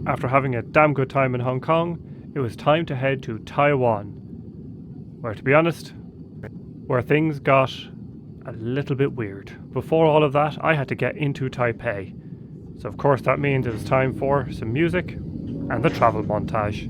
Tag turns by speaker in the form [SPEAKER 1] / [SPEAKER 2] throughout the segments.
[SPEAKER 1] After having a damn good time in Hong Kong, it was time to head to Taiwan, where, to be honest, where things got a little bit weird. Before all of that, I had to get into Taipei. So of course that means it was time for some music and the travel montage.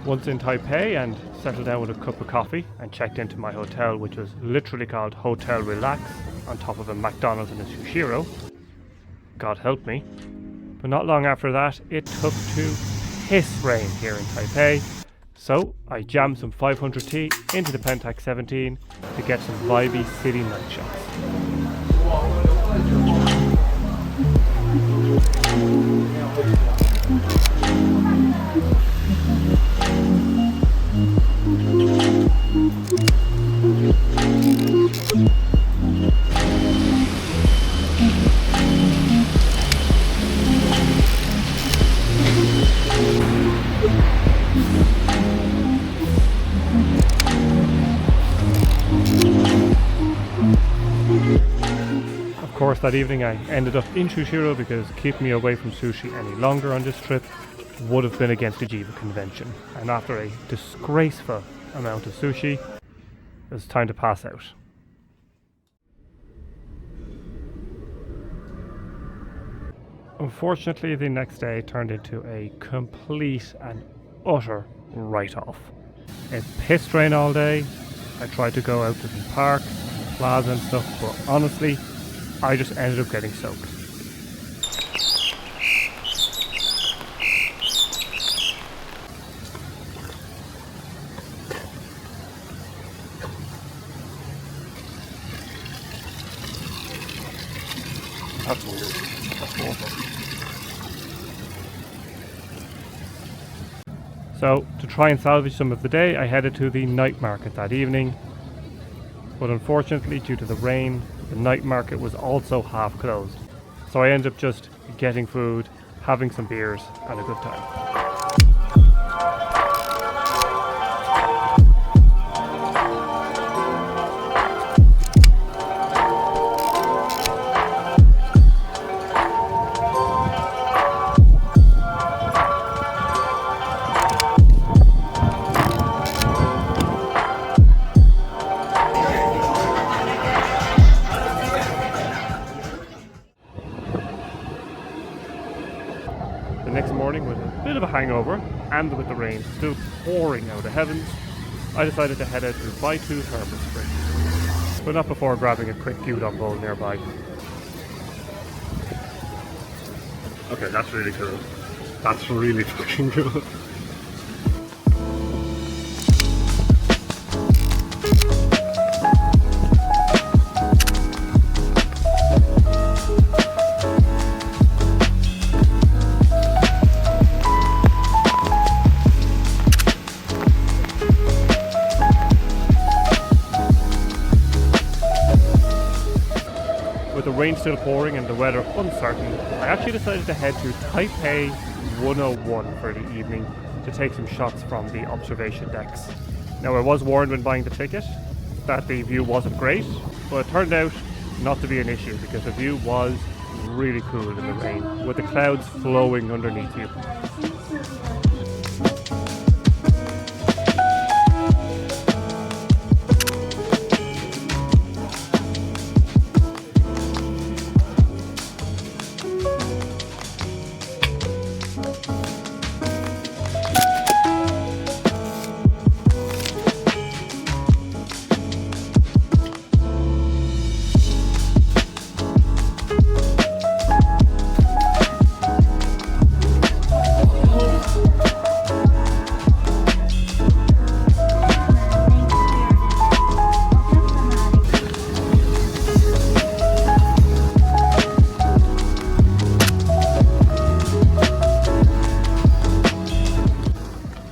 [SPEAKER 1] Once in Taipei and settled down with a cup of coffee and checked into my hotel, which was literally called Hotel Relax, on top of a McDonald's and a Sushiro. God help me. But not long after that, it took to piss rain here in Taipei. So I jammed some 500T into the Pentax 17 to get some vibey city night shots. Of course, that evening I ended up in Sushiro because keeping me away from sushi any longer on this trip would have been against the Jiva convention. And after a disgraceful amount of sushi, it was time to pass out. Unfortunately, the next day turned into a complete and utter write-off. It pissed rain all day. I tried to go out to some parks, plaza and stuff, but honestly, I just ended up getting soaked. That's weird. That's awful. So, to try and salvage some of the day, I headed to the night market that evening. But unfortunately, due to the rain, the night market was also half closed. So I ended up just getting food, having some beers, and a good time. The next morning, with a bit of a hangover and with the rain still pouring out of the heavens, I decided to head out to Baitu Thermal Spring, but not before grabbing a quick gyudon bowl nearby. Okay, that's really cool. That's really fucking cool. With the rain still pouring and the weather uncertain, I actually decided to head to Taipei 101 for the evening to take some shots from the observation decks. Now, I was warned when buying the ticket that the view wasn't great, but it turned out not to be an issue because the view was really cool in the rain, with the clouds flowing underneath you.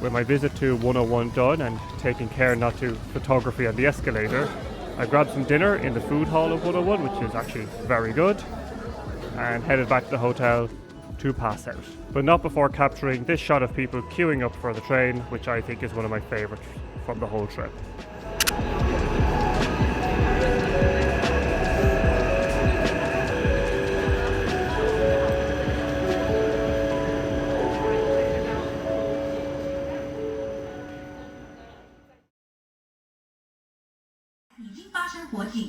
[SPEAKER 1] With my visit to 101 done and taking care not to photography on the escalator, I grabbed some dinner in the food hall of 101, which is actually very good, and headed back to the hotel to pass out. But not before capturing this shot of people queuing up for the train, which I think is one of my favourites from the whole trip.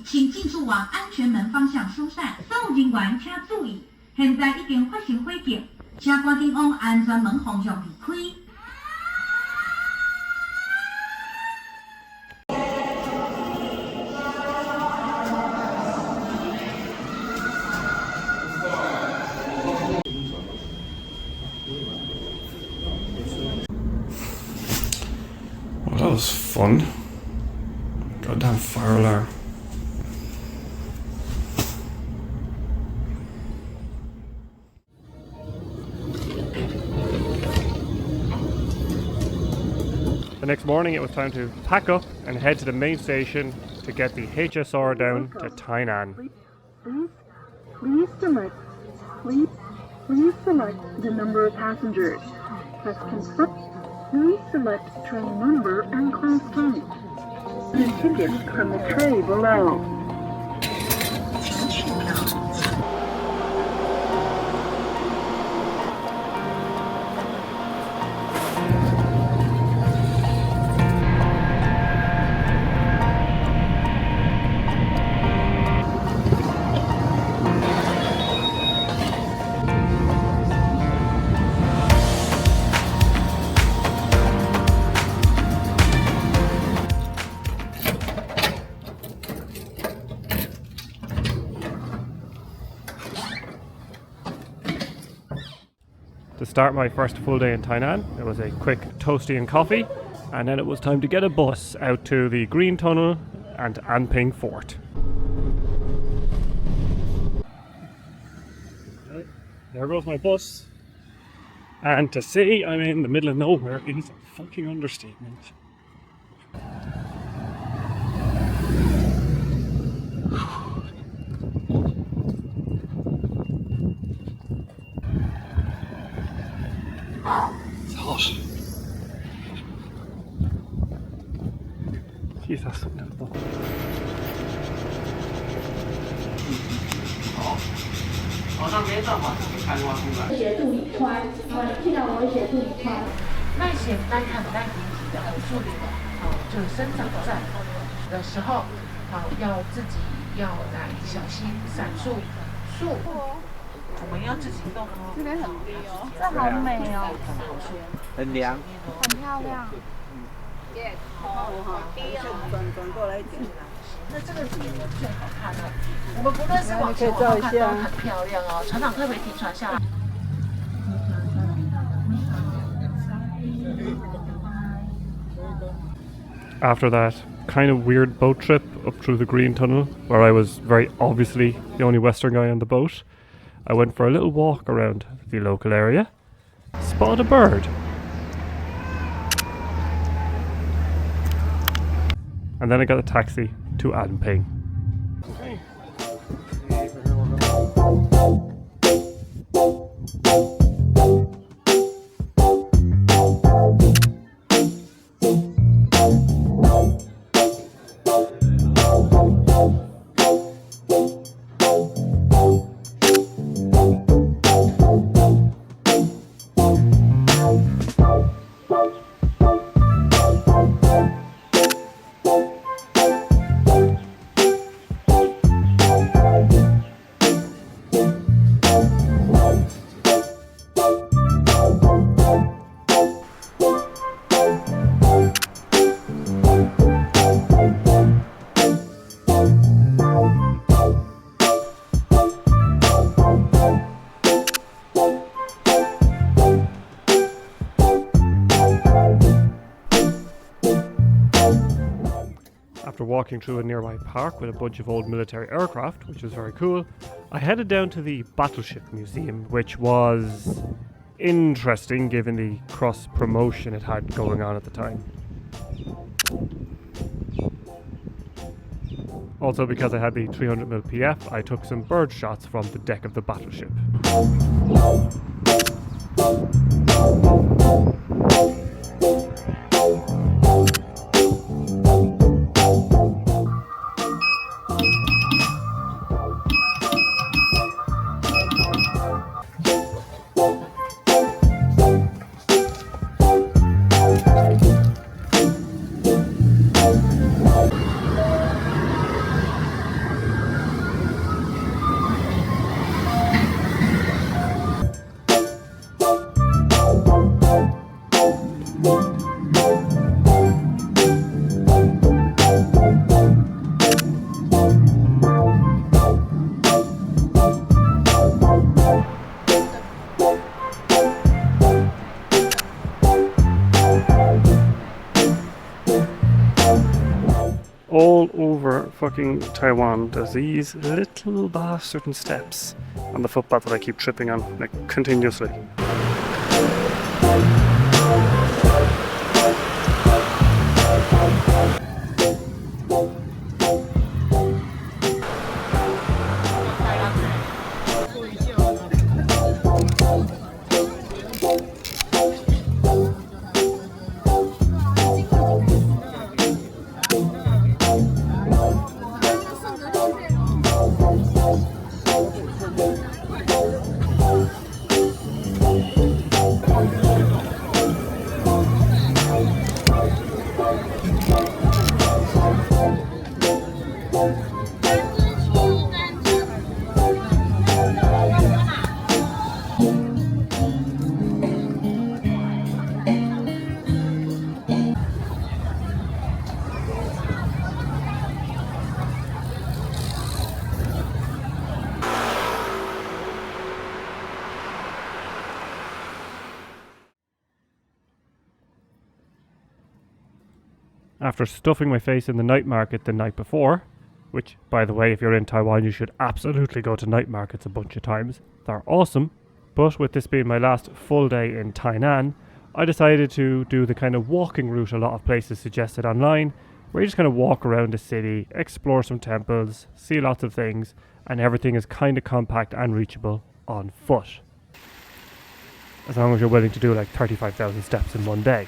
[SPEAKER 2] 请尽速往安全门方向疏散。所有人员请注意，现在已经发生火警，请赶紧往安全门方向离开。
[SPEAKER 1] Well, that was fun. Goddamn fire alarm. The next morning it was time to pack up and head to the main station to get the HSR down to Tainan.
[SPEAKER 3] Please select the number of passengers. Press confirm. Please select train number and class type. The tickets from the tray below.
[SPEAKER 1] To start my first full day in Tainan, it was a quick toasty and coffee, and then it was time to get a bus out to the Green Tunnel and Anping Fort. There goes my bus, and to say I'm in the middle of nowhere is a fucking understatement. It's hot. Jesus.
[SPEAKER 4] 写助理穿，听到我写助理穿。耐血耐看耐体体的助理就是生长在的时候，要自己要来小心闪树树，我们要自己动哦。这边很低哦，这好美哦，
[SPEAKER 5] 很凉，
[SPEAKER 4] 很漂亮。
[SPEAKER 3] 好低哦，转过来一点。
[SPEAKER 4] 那这个点呢最好看的，我们不论是往前往后看都很漂亮哦。船长特别停船下来。
[SPEAKER 1] After that kind of weird boat trip up through the Green Tunnel, where I was very obviously the only Western guy on the boat, I went for a little walk around the local area, spotted a bird, and then I got a taxi to Anping. After walking through a nearby park with a bunch of old military aircraft, which was very cool, I headed down to the Battleship Museum, which was interesting given the cross-promotion it had going on at the time. Also, because I had the 300mm PF, I took some bird shots from the deck of the battleship. All over fucking Taiwan, there's these little bastard steps on the footpath that I keep tripping on, like, continuously. After stuffing my face in the night market the night before, which, by the way, if you're in Taiwan, you should absolutely go to night markets a bunch of times. They're awesome. But with this being my last full day in Tainan, I decided to do the kind of walking route a lot of places suggested online, where you just kind of walk around the city, explore some temples, see lots of things, and everything is kind of compact and reachable on foot. As long as you're willing to do like 35,000 steps in one day.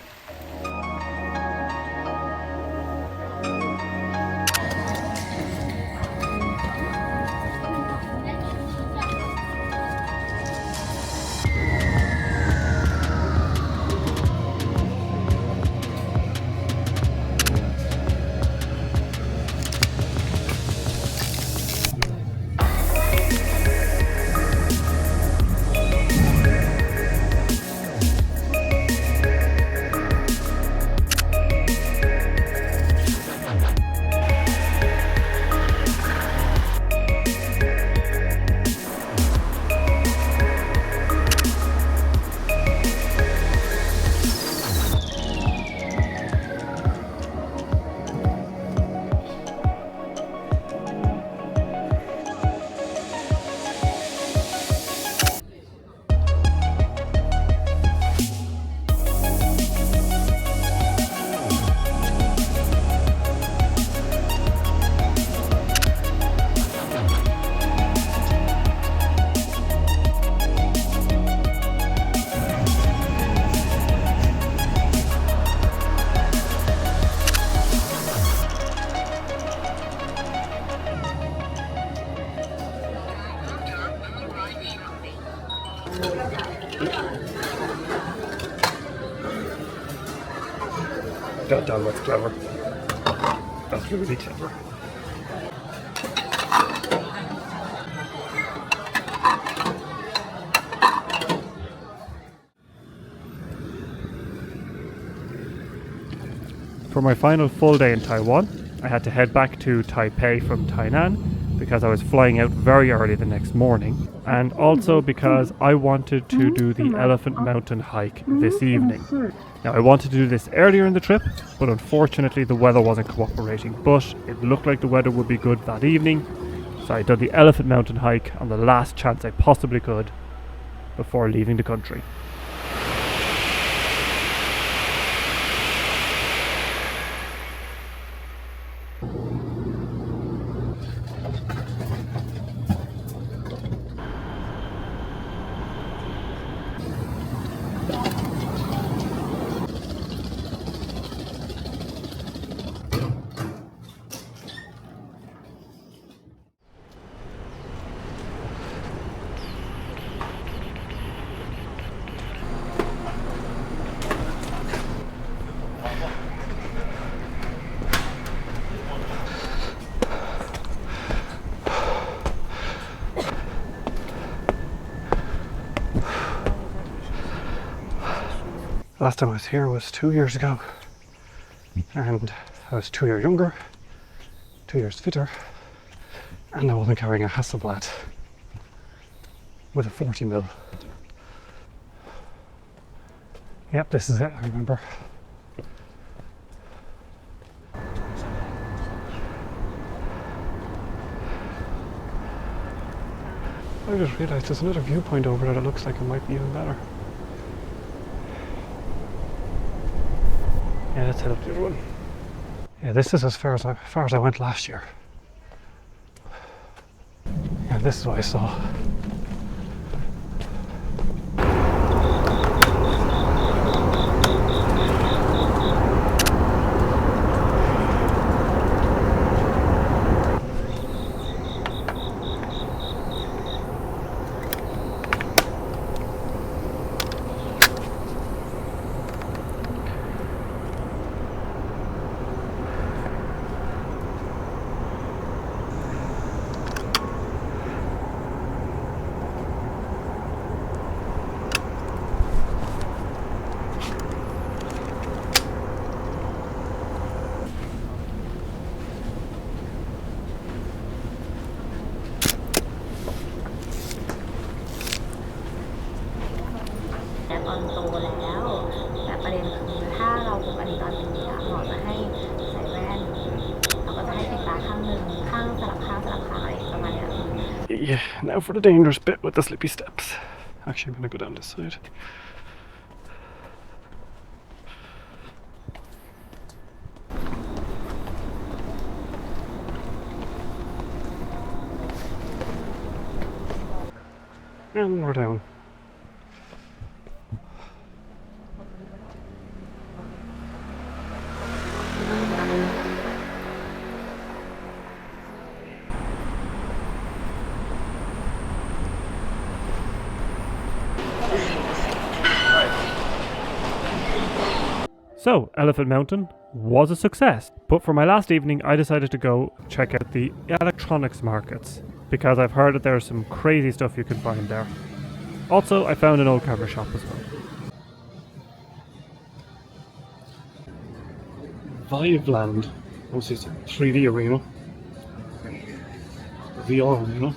[SPEAKER 1] God damn, that's clever. That's really clever. For my final full day in Taiwan, I had to head back to Taipei from Tainan because I was flying out very early the next morning, and also because I wanted to do the Elephant Mountain hike this evening. Now, I wanted to do this earlier in the trip, but unfortunately the weather wasn't cooperating, but it looked like the weather would be good that evening, so I did the Elephant Mountain hike on the last chance I possibly could before leaving the country. Last time I was here was 2 years ago, and I was 2 years younger, 2 years fitter, and I wasn't carrying a Hasselblad with a 40mm. Yep, this is it, I remember. I just realised there's another viewpoint over there that looks like it might be even better. Yeah, let's head up the other one. Yeah, this is as far as I went last year. Yeah, this is what I saw. Yeah, now for the dangerous bit with the slippy steps. Actually, I'm going to go down this side. And we're down. So, Elephant Mountain was a success, but for my last evening I decided to go check out the Electronics Markets, because I've heard that there's some crazy stuff you can find there. Also, I found an old camera shop as well. Viveland, this is a 3D arena, VR arena.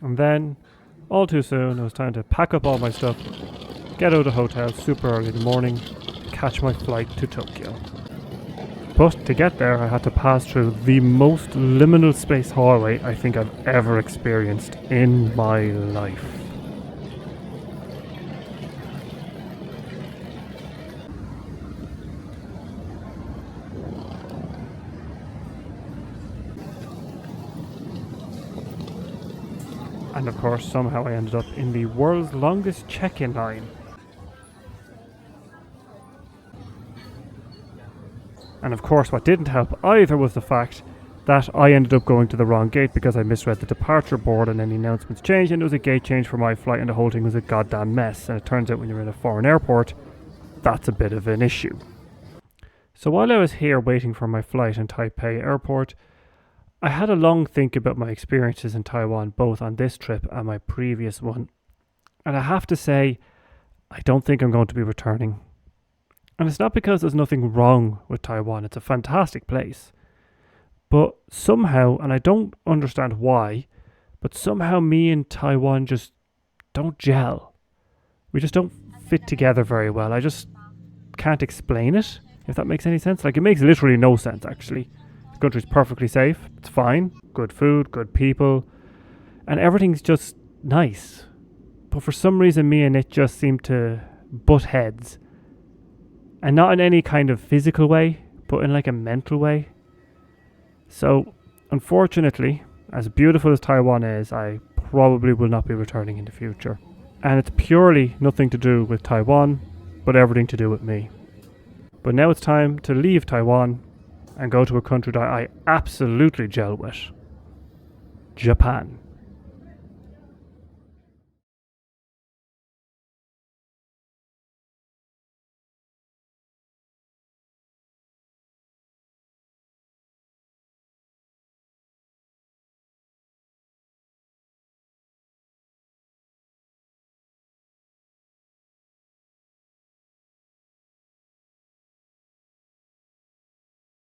[SPEAKER 1] And then, all too soon, it was time to pack up all my stuff, get out of the hotel super early in the morning, catch my flight to Tokyo. But to get there, I had to pass through the most liminal space hallway I think I've ever experienced in my life. And of course, somehow I ended up in the world's longest check-in line. And of course, what didn't help either was the fact that I ended up going to the wrong gate because I misread the departure board and any announcements changed, and it was a gate change for my flight and the whole thing was a goddamn mess. And it turns out when you're in a foreign airport, that's a bit of an issue. So while I was here waiting for my flight in Taipei airport, I had a long think about my experiences in Taiwan, both on this trip and my previous one. And I have to say, I don't think I'm going to be returning. And it's not because there's nothing wrong with Taiwan. It's a fantastic place. But somehow, and I don't understand why, but somehow me and Taiwan just don't gel. We just don't fit together very well. I just can't explain it, if that makes any sense. Like, it makes literally no sense, actually. The country's perfectly safe. It's fine. Good food, good people. And everything's just nice. But for some reason, me and it just seem to butt heads. And not in any kind of physical way, but in like a mental way. So, unfortunately, as beautiful as Taiwan is, I probably will not be returning in the future. And it's purely nothing to do with Taiwan, but everything to do with me. But now it's time to leave Taiwan and go to a country that I absolutely gel with. Japan.